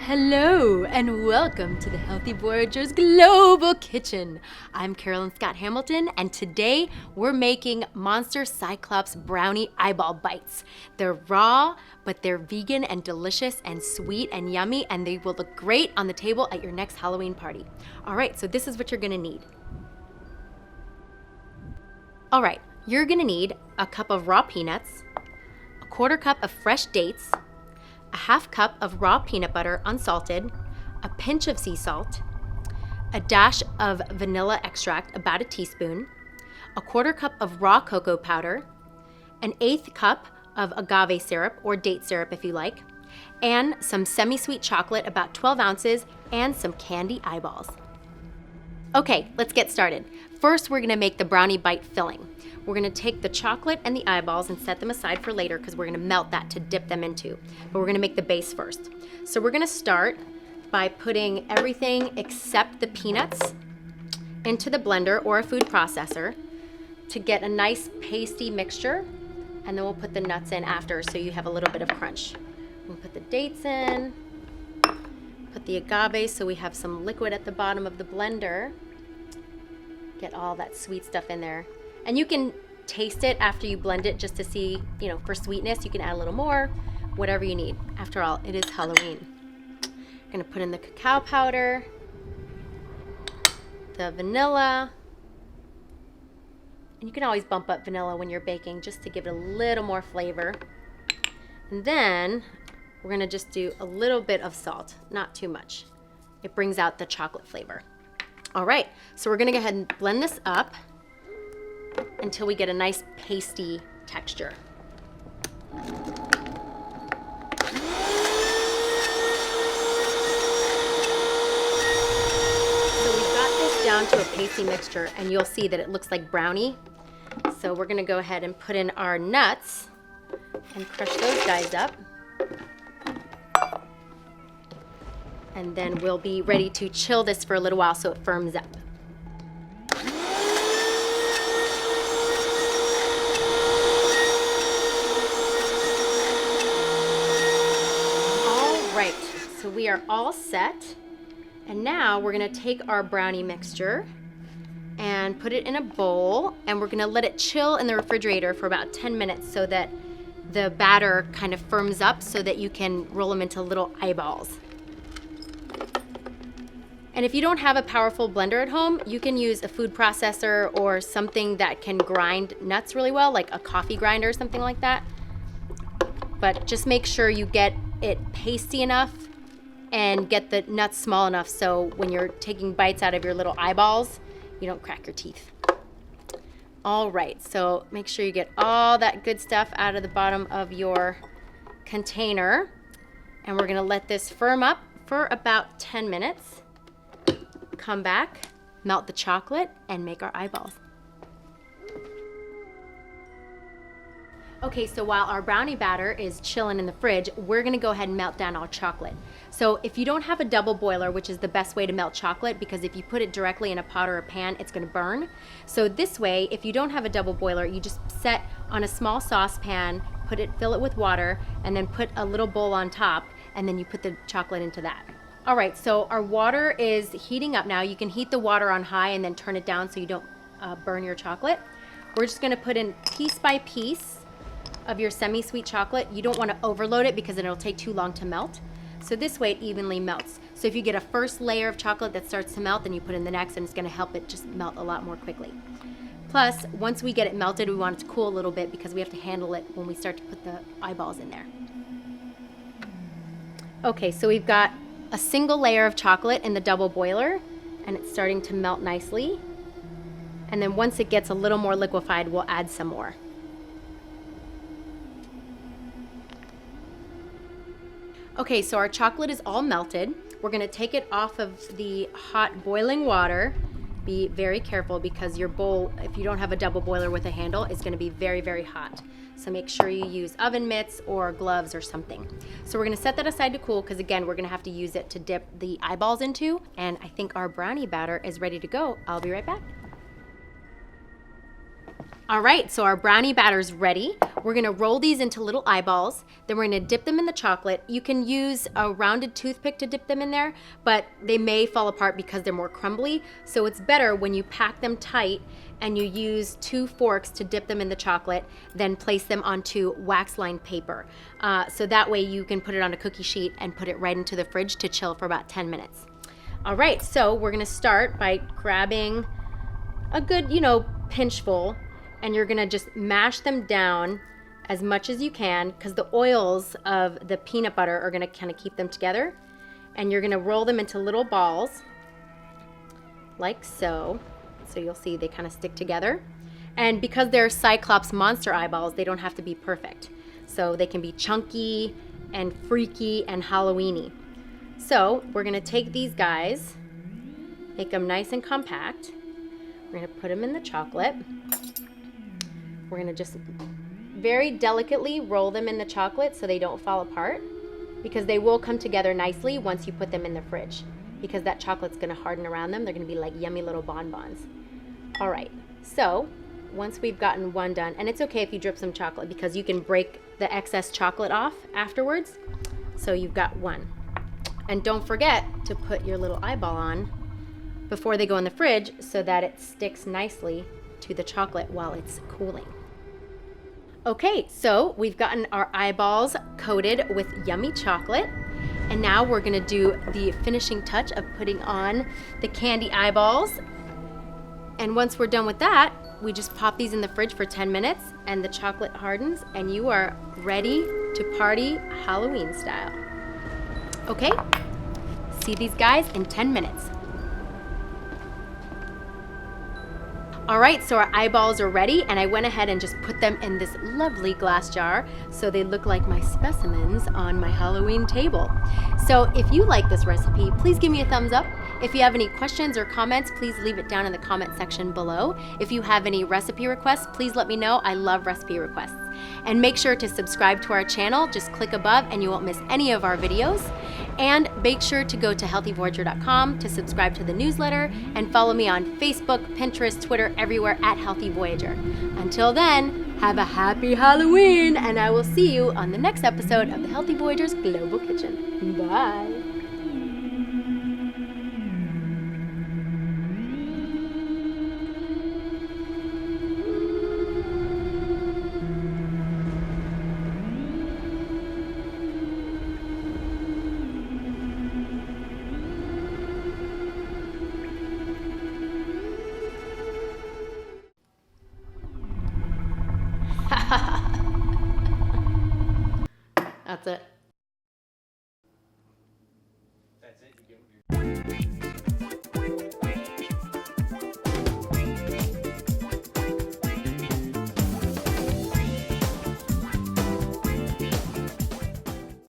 Hello and welcome to the Healthy Voyager's Global Kitchen. I'm Carolyn Scott-Hamilton and today we're making Monster Cyclops Brownie Eyeball Bites. They're raw, but they're vegan and delicious and sweet and yummy, and they will look great on the table at your next Halloween party. All right, so this is what you're gonna need. All right, you're gonna need a cup of raw peanuts, a quarter cup of fresh dates, a half cup of raw peanut butter unsalted, a pinch of sea salt, a dash of vanilla extract, about a teaspoon, a quarter cup of raw cocoa powder, an eighth cup of agave syrup or date syrup if you like, and some semi-sweet chocolate, about 12 ounces, and some candy eyeballs. Okay, let's get started. First, we're gonna make the brownie bite filling. We're gonna take the chocolate and the eyeballs and set them aside for later because we're gonna melt that to dip them into. But we're gonna make the base first. So we're gonna start by putting everything except the peanuts into the blender or a food processor to get a nice pasty mixture, and then we'll put the nuts in after so you have a little bit of crunch. We'll put the dates in, put the agave so we have some liquid at the bottom of the blender. Get all that sweet stuff in there. And you can taste it after you blend it just to see, for sweetness, you can add a little more, whatever you need. After all, it is Halloween. I'm gonna put in the cacao powder, the vanilla, and you can always bump up vanilla when you're baking just to give it a little more flavor. And then we're gonna just do a little bit of salt, not too much. It brings out the chocolate flavor. All right, so we're gonna go ahead and blend this up until we get a nice pasty texture. So we've got this down to a pasty mixture, and you'll see that it looks like brownie. So we're gonna go ahead and put in our nuts and crush those guys up. And then we'll be ready to chill this for a little while so it firms up. All right, so we are all set. And now we're gonna take our brownie mixture and put it in a bowl, and we're gonna let it chill in the refrigerator for about 10 minutes so that the batter kind of firms up so that you can roll them into little eyeballs. And if you don't have a powerful blender at home, you can use a food processor or something that can grind nuts really well, like a coffee grinder or something like that. But just make sure you get it pasty enough and get the nuts small enough so when you're taking bites out of your little eyeballs, you don't crack your teeth. All right, so make sure you get all that good stuff out of the bottom of your container. And we're gonna let this firm up for about 10 minutes. Come back, melt the chocolate, and make our eyeballs. Okay, so while our brownie batter is chilling in the fridge, we're gonna go ahead and melt down our chocolate. So if you don't have a double boiler, which is the best way to melt chocolate, because if you put it directly in a pot or a pan, it's gonna burn. So this way, if you don't have a double boiler, you just set on a small saucepan, fill it with water, and then put a little bowl on top, and then you put the chocolate into that. All right, so our water is heating up now. You can heat the water on high and then turn it down so you don't burn your chocolate. We're just gonna put in piece by piece of your semi-sweet chocolate. You don't wanna overload it because it'll take too long to melt. So this way it evenly melts. So if you get a first layer of chocolate that starts to melt, then you put in the next, and it's gonna help it just melt a lot more quickly. Plus, once we get it melted, we want it to cool a little bit because we have to handle it when we start to put the eyeballs in there. Okay, so we've got a single layer of chocolate in the double boiler, and it's starting to melt nicely. And then once it gets a little more liquefied, we'll add some more. Okay, so our chocolate is all melted. We're gonna take it off of the hot boiling water. Be very careful because your bowl, if you don't have a double boiler with a handle, is gonna be very, very hot. So make sure you use oven mitts or gloves or something. So we're gonna set that aside to cool because again, we're gonna have to use it to dip the eyeballs into. And I think our brownie batter is ready to go. I'll be right back. All right, so our brownie batter's ready. We're gonna roll these into little eyeballs. Then we're gonna dip them in the chocolate. You can use a rounded toothpick to dip them in there, but they may fall apart because they're more crumbly. So it's better when you pack them tight and you use 2 forks to dip them in the chocolate, then place them onto wax-lined paper. So that way you can put it on a cookie sheet and put it right into the fridge to chill for about 10 minutes. All right, so we're gonna start by grabbing a good, pinchful, and you're gonna just mash them down as much as you can because the oils of the peanut butter are gonna kind of keep them together. And you're gonna roll them into little balls, like so. So you'll see they kind of stick together. And because they're Cyclops monster eyeballs, they don't have to be perfect. So they can be chunky and freaky and Halloweeny. So we're gonna take these guys, make them nice and compact. We're gonna put them in the chocolate. We're gonna just very delicately roll them in the chocolate so they don't fall apart, because they will come together nicely once you put them in the fridge, because that chocolate's gonna harden around them. They're gonna be like yummy little bonbons. All right, so once we've gotten one done, and it's okay if you drip some chocolate because you can break the excess chocolate off afterwards. So you've got one. And don't forget to put your little eyeball on before they go in the fridge so that it sticks nicely to the chocolate while it's cooling. Okay, so we've gotten our eyeballs coated with yummy chocolate. And now we're gonna do the finishing touch of putting on the candy eyeballs. And once we're done with that, we just pop these in the fridge for 10 minutes and the chocolate hardens and you are ready to party Halloween style. Okay, see these guys in 10 minutes. All right, so our eyeballs are ready and I went ahead and just put them in this lovely glass jar so they look like my specimens on my Halloween table. So if you like this recipe, please give me a thumbs up. If you have any questions or comments, please leave it down in the comment section below. If you have any recipe requests, please let me know. I love recipe requests. And make sure to subscribe to our channel. Just click above and you won't miss any of our videos. And make sure to go to healthyvoyager.com to subscribe to the newsletter and follow me on Facebook, Pinterest, Twitter, everywhere at Healthy Voyager. Until then, have a happy Halloween, and I will see you on the next episode of the Healthy Voyager's Global Kitchen. Bye. That's it.